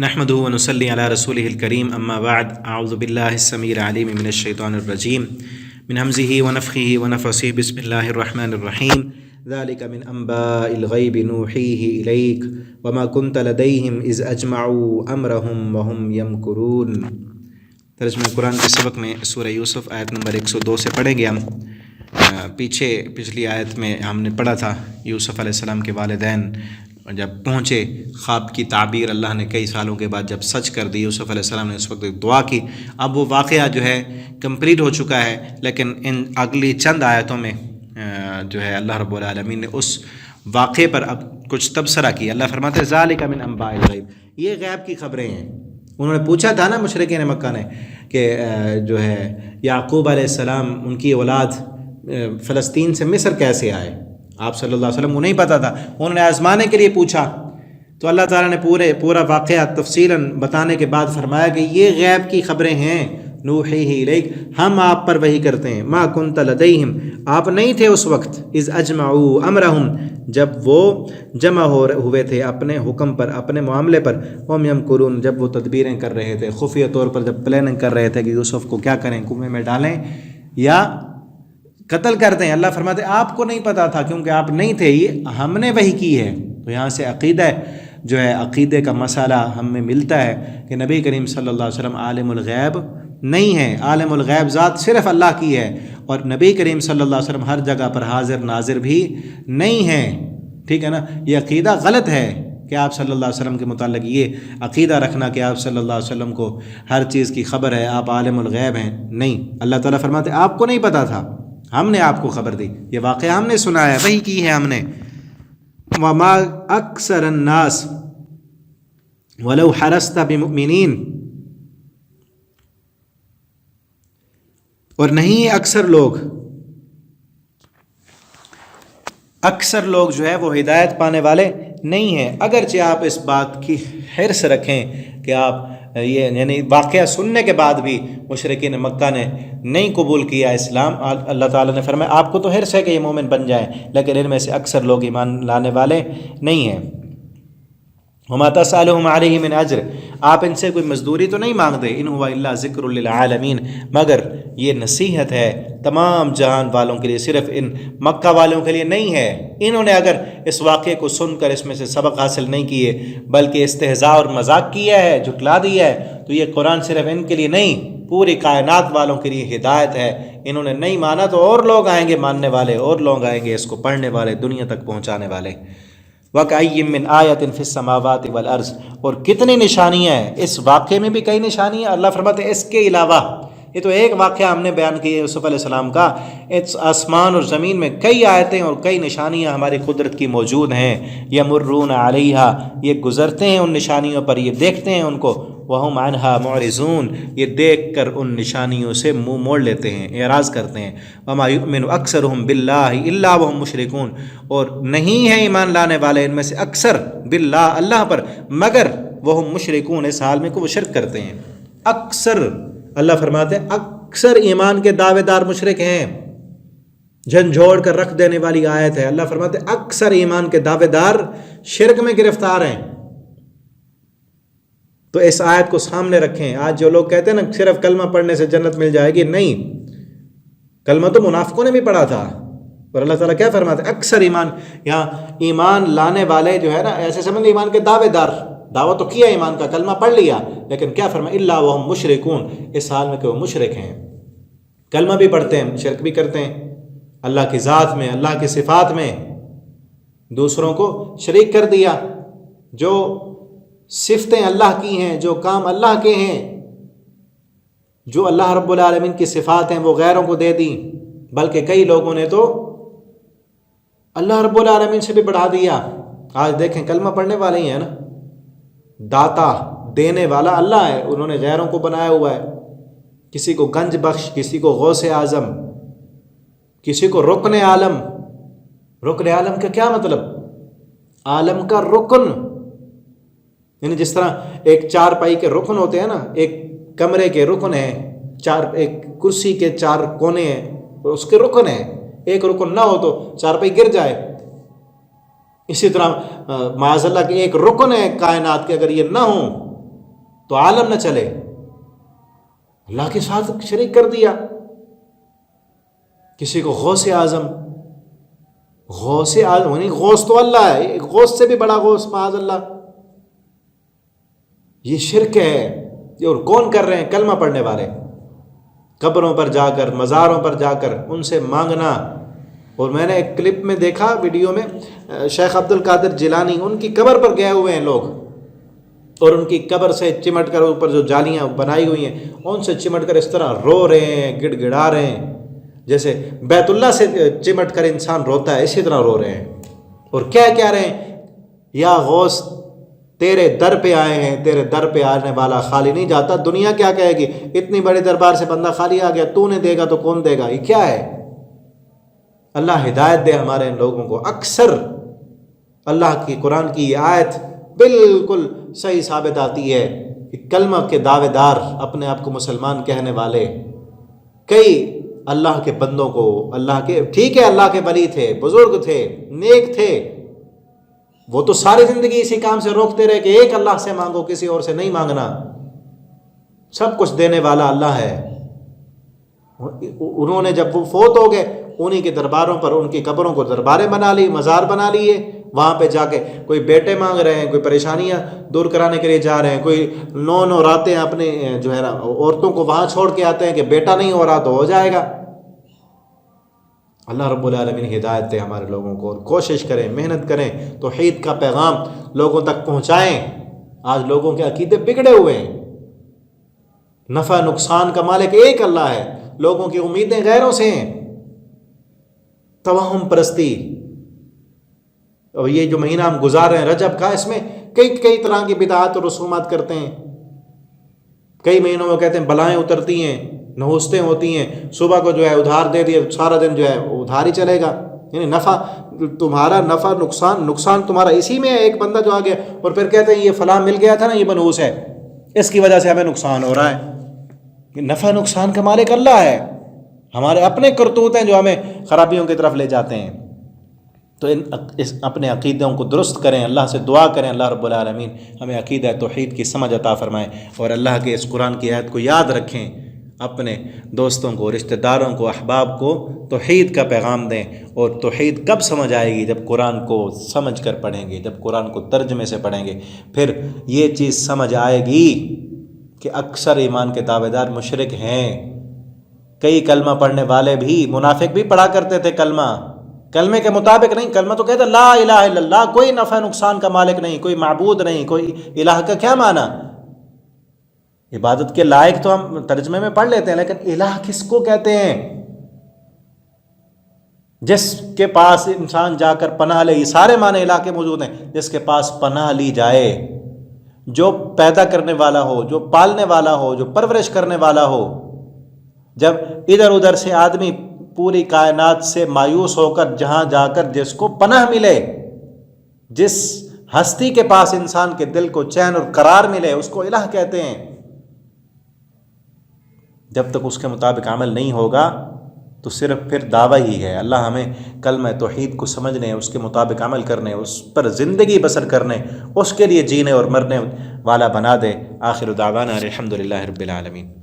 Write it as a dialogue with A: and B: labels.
A: نحمده ونصلي على رسوله الكريم اما بعد اعوذ بالله السميع العليم من الشيطان الرجيم من همزه ونفخه ونفثه بسم الله الرحمن الرحيم ذلك من انباء الغيب نوحيه اليك وما كنت لديهم اذ اجمعوا امرهم وهم يمكرون۔ ترجمہ قرآن کے سبق میں سورہ یوسف آیت نمبر 102 سے پڑھیں گے ہم۔ پچھلی آیت میں ہم نے پڑھا تھا یوسف علیہ السلام کے والدین جب پہنچے، خواب کی تعبیر اللہ نے کئی سالوں کے بعد جب سچ کر دی، یوسف علیہ السلام نے اس وقت ایک دعا کی۔ اب وہ واقعہ جو ہے کمپلیٹ ہو چکا ہے، لیکن ان اگلی چند آیتوں میں جو ہے اللہ رب العالمین نے اس واقعے پر اب کچھ تبصرہ کیا۔ اللہ فرماتے ہیں ذالک من انباء الغیب، یہ غیب کی خبریں ہیں۔ انہوں نے پوچھا تھا نا مشرکین مکہ نے کہ جو ہے یعقوب علیہ السلام ان کی اولاد فلسطین سے مصر کیسے آئے، آپ صلی اللہ علیہ وسلم کو نہیں پتہ تھا، انہوں نے آزمانے کے لیے پوچھا تو اللہ تعالیٰ نے پورا واقعہ تفصیلاً بتانے کے بعد فرمایا کہ یہ غیب کی خبریں ہیں، نوحیہ الیک، ہم آپ پر وحی کرتے ہیں، ما کنت لدیہم، آپ نہیں تھے اس وقت، اذ اجمعوا امرہم، جب وہ جمع ہوئے تھے اپنے حکم پر، اپنے معاملے پر، ہم یمکرون، جب وہ تدبیریں کر رہے تھے، خفیہ طور پر جب پلاننگ کر رہے تھے کہ یوسف کو کیا کریں، کنویں میں ڈالیں یا قتل کرتے ہیں۔ اللہ فرماتے آپ کو نہیں پتا تھا کیونکہ آپ نہیں تھے، یہ ہم نے وحی کی ہے۔ تو یہاں سے عقیدہ جو ہے، عقیدے کا مسئلہ ہم میں ملتا ہے کہ نبی کریم صلی اللہ علیہ وسلم عالم الغیب نہیں ہے، عالم الغیب ذات صرف اللہ کی ہے، اور نبی کریم صلی اللہ علیہ وسلم ہر جگہ پر حاضر ناظر بھی نہیں ہے، ٹھیک ہے نا۔ یہ عقیدہ غلط ہے کہ آپ صلی اللہ علیہ وسلم کے متعلق یہ عقیدہ رکھنا کہ آپ صلی اللہ علیہ وسلم کو ہر چیز کی خبر ہے، آپ عالم الغیب ہیں، نہیں۔ اللہ تعالیٰ فرماتے آپ کو نہیں پتا تھا، ہم نے آپ کو خبر دی، یہ واقعہ ہم نے سنا ہے، وحی کی ہے ہم نے۔ وما اکثر الناس ولو حرصت بمؤمنین، اور نہیں اکثر لوگ جو ہے وہ ہدایت پانے والے نہیں ہیں، اگرچہ آپ اس بات کی حرص رکھیں کہ آپ یہ یعنی واقعہ سننے کے بعد بھی مشرکین مکہ نے نہیں قبول کیا اسلام۔ اللہ تعالیٰ نے فرمایا آپ کو تو حرص ہے کہ یہ مومن بن جائیں، لیکن ان میں سے اکثر لوگ ایمان لانے والے نہیں ہیں۔ وما تسألهم علیہ من اجر، آپ ان سے کوئی مزدوری تو نہیں مانگتے، ان ہوا الا ذکر للعالمین، مگر یہ نصیحت ہے تمام جہان والوں کے لیے، صرف ان مکہ والوں کے لیے نہیں ہے۔ انہوں نے اگر اس واقعے کو سن کر اس میں سے سبق حاصل نہیں کیے بلکہ استہزاء اور مذاق کیا ہے، جھٹلا دیا ہے، تو یہ قرآن صرف ان کے لیے نہیں، پوری کائنات والوں کے لیے ہدایت ہے۔ انہوں نے نہیں مانا تو اور لوگ آئیں گے ماننے والے، اور لوگ آئیں گے اس کو پڑھنے والے، دنیا تک پہنچانے والے۔ وَكَأَيٍّ مِّنْ آیَةٍ فِي السَّمَاوَاتِ وَالْأَرْضِ، اور کتنی نشانیاں ہیں، اس واقعے میں بھی کئی نشانیاں اللہ فرماتے ہیں اس کے علاوہ، یہ تو ایک واقعہ ہم نے بیان کیا یوسف علیہ السلام کا، اس آسمان اور زمین میں کئی آیتیں اور کئی نشانیاں ہماری قدرت کی موجود ہیں۔ یمرون علیہا، یہ گزرتے ہیں ان نشانیوں پر، یہ دیکھتے ہیں ان کو، وہم عنہا معرضون، یہ دیکھ کر ان نشانیوں سے منہ موڑ لیتے ہیں، اعراض کرتے ہیں۔ وما یؤمن اکثرهم باللہ الا وهم مشرکون، اور نہیں ہے ایمان لانے والے ان میں سے اکثر باللہ، اللہ پر، مگر وہم مشرکون، اس حال میں کہ وہ شرک کرتے ہیں۔ اکثر، اللہ فرماتے ہیں اکثر ایمان کے دعوے دار مشرک ہیں، جھنجھوڑ کر رکھ دینے والی آیت ہے۔ اللہ فرماتے ہیں اکثر ایمان کے دعوے دار شرک میں گرفتار ہیں۔ تو اس آیت کو سامنے رکھیں۔ آج جو لوگ کہتے ہیں نا صرف کلمہ پڑھنے سے جنت مل جائے گی، نہیں، کلمہ تو منافقوں نے بھی پڑھا تھا، اور اللہ تعالیٰ کیا فرماتے ہیں اکثر ایمان، یہاں ایمان لانے والے جو ہے نا، ایسے سمجھ ایمان کے دعوے دار، دعویٰ تو کیا ایمان کا، کلمہ پڑھ لیا، لیکن کیا فرمایا الا وہم مشرکون، اس حال میں کہ وہ مشرک ہیں، کلمہ بھی پڑھتے ہیں، شرک بھی کرتے ہیں اللہ کی ذات میں، اللہ کی صفات میں، دوسروں کو شریک کر دیا، جو صفتیں اللہ کی ہیں، جو کام اللہ کے ہیں، جو اللہ رب العالمین کی صفات ہیں وہ غیروں کو دے دیں، بلکہ کئی لوگوں نے تو اللہ رب العالمین سے بھی بڑھا دیا۔ آج دیکھیں کلمہ پڑھنے والے ہی ہیں نا، داتا دینے والا اللہ ہے، انہوں نے غیروں کو بنایا ہوا ہے، کسی کو گنج بخش، کسی کو غوث اعظم، کسی کو رکن عالم۔ رکن عالم کا کیا مطلب؟ عالم کا رکن، یعنی جس طرح ایک چار پائی کے رکن ہوتے ہیں نا، ایک کمرے کے رکن ہیں، ایک کرسی کے 4 کونے ہیں، اس کے رکن ہیں، ایک رکن نہ ہو تو چار پائی گر جائے۔ اسی طرح معاذ اللہ کے ایک رکن ہے کائنات کے، اگر یہ نہ ہوں تو عالم نہ چلے. اللہ کے ساتھ شریک کر دیا. کسی کو غوث اعظم یعنی غوث تو اللہ ہے، غوث سے بھی بڑا غوث معاذ اللہ. یہ شرک ہے. یہ اور کون کر رہے ہیں؟ کلمہ پڑھنے والے. قبروں پر جا کر، مزاروں پر جا کر ان سے مانگنا. اور میں نے ایک کلپ میں دیکھا، ویڈیو میں، شیخ عبد القادر جیلانی، ان کی قبر پر گئے ہوئے ہیں لوگ، اور ان کی قبر سے چمٹ کر، اوپر جو جالیاں بنائی ہوئی ہیں ان سے چمٹ کر اس طرح رو رہے ہیں، گڑ گڑا رہے ہیں، جیسے بیت اللہ سے چمٹ کر انسان روتا ہے اسی طرح رو رہے ہیں. اور کیا کہہ رہے ہیں؟ یا غوث تیرے در پہ آئے ہیں، تیرے در پہ آنے والا خالی نہیں جاتا. دنیا کیا کہے گی؟ اتنی بڑی دربار سے بندہ خالی آ گیا، تو نے دے گا تو کون دے گا؟ یہ کیا ہے؟ اللہ ہدایت دے ہمارے ان لوگوں کو. اکثر اللہ کی قرآن کی یہ آیت بالکل صحیح ثابت آتی ہے کہ کلمہ کے دعوے دار، اپنے آپ کو مسلمان کہنے والے، کئی اللہ کے بندوں کو، اللہ کے، ٹھیک ہے اللہ کے ولی تھے، بزرگ تھے، نیک تھے، وہ تو ساری زندگی اسی کام سے روکتے رہے کہ ایک اللہ سے مانگو، کسی اور سے نہیں مانگنا. سب کچھ دینے والا اللہ ہے. انہوں نے جب وہ فوت ہو گئے، انہی کے درباروں پر، ان کی قبروں کو درباریں بنا لی، مزار بنا لیے. وہاں پہ جا کے کوئی بیٹے مانگ رہے ہیں، کوئی پریشانیاں دور کرانے کے لیے جا رہے ہیں، کوئی 9 راتیں اپنے جو ہے نا عورتوں کو وہاں چھوڑ کے آتے ہیں کہ بیٹا نہیں ہو رہا تو ہو جائے گا. اللہ رب العالمین ہدایت دے ہمارے لوگوں کو، اور کوشش کریں، محنت کریں، توحید کا پیغام لوگوں تک پہنچائیں. آج لوگوں کے عقیدے بگڑے ہوئے ہیں. نفع نقصان کا مالک ایک اللہ ہے، لوگوں کی امیدیں غیروں سے ہیں. توہم پرستی. اور یہ جو مہینہ ہم گزار رہے ہیں رجب کا، اس میں کئی طرح کی بدعات اور رسومات کرتے ہیں. کئی مہینوں میں کہتے ہیں بلائیں اترتی ہیں، نحوستیں ہوتی ہیں، صبح کو جو ہے ادھار دے دیا، سارا دن جو ہے ادھار ہی چلے گا. یعنی نفع تمہارا، نفع نقصان تمہارا اسی میں ہے. ایک بندہ جو آ گیا اور پھر کہتے ہیں یہ فلاں مل گیا تھا نا، یہ منحوس ہے، اس کی وجہ سے ہمیں نقصان ہو رہا ہے. نفع نقصان کا مالک اللہ ہے. ہمارے اپنے کرتوت ہیں جو ہمیں خرابیوں کی طرف لے جاتے ہیں. تو اپنے عقیدوں کو درست کریں، اللہ سے دعا کریں اللہ رب العالمین ہمیں عقیدہ توحید کی سمجھ عطا فرمائے، اور اللہ کے اس قرآن کی آیت کو یاد رکھیں. اپنے دوستوں کو، رشتہ داروں کو، احباب کو توحید کا پیغام دیں. اور توحید کب سمجھ آئے گی؟ جب قرآن کو سمجھ کر پڑھیں گے، جب قرآن کو ترجمے سے پڑھیں گے. پھر یہ چیز سمجھ آئے گی کہ اکثر ایمان کے دعوے دار مشرک ہیں. کئی کلمہ پڑھنے والے بھی، منافق بھی پڑھا کرتے تھے کلمے کے مطابق نہیں. کلمہ تو کہتے لا الہ الا اللہ، کوئی نفع نقصان کا مالک نہیں، کوئی معبود نہیں، کوئی الہ کا کیا معنی؟ عبادت کے لائق تو ہم ترجمے میں پڑھ لیتے ہیں، لیکن الہ کس کو کہتے ہیں؟ جس کے پاس انسان جا کر پناہ لے. یہ سارے معنی الہ کے موجود ہیں. جس کے پاس پناہ لی جائے، جو پیدا کرنے والا ہو، جو پالنے والا ہو، جو پرورش کرنے والا ہو. جب ادھر ادھر سے آدمی پوری کائنات سے مایوس ہو کر جہاں جا کر جس کو پناہ ملے، جس ہستی کے پاس انسان کے دل کو چین اور قرار ملے، اس کو الہ کہتے ہیں. جب تک اس کے مطابق عمل نہیں ہوگا تو صرف پھر دعویٰ ہی ہے. اللہ ہمیں کلمہ توحید کو سمجھنے، اس کے مطابق عمل کرنے، اس پر زندگی بسر کرنے، اس کے لیے جینے اور مرنے والا بنا دے. آخر دعوانا الحمدللہ رب العالمین.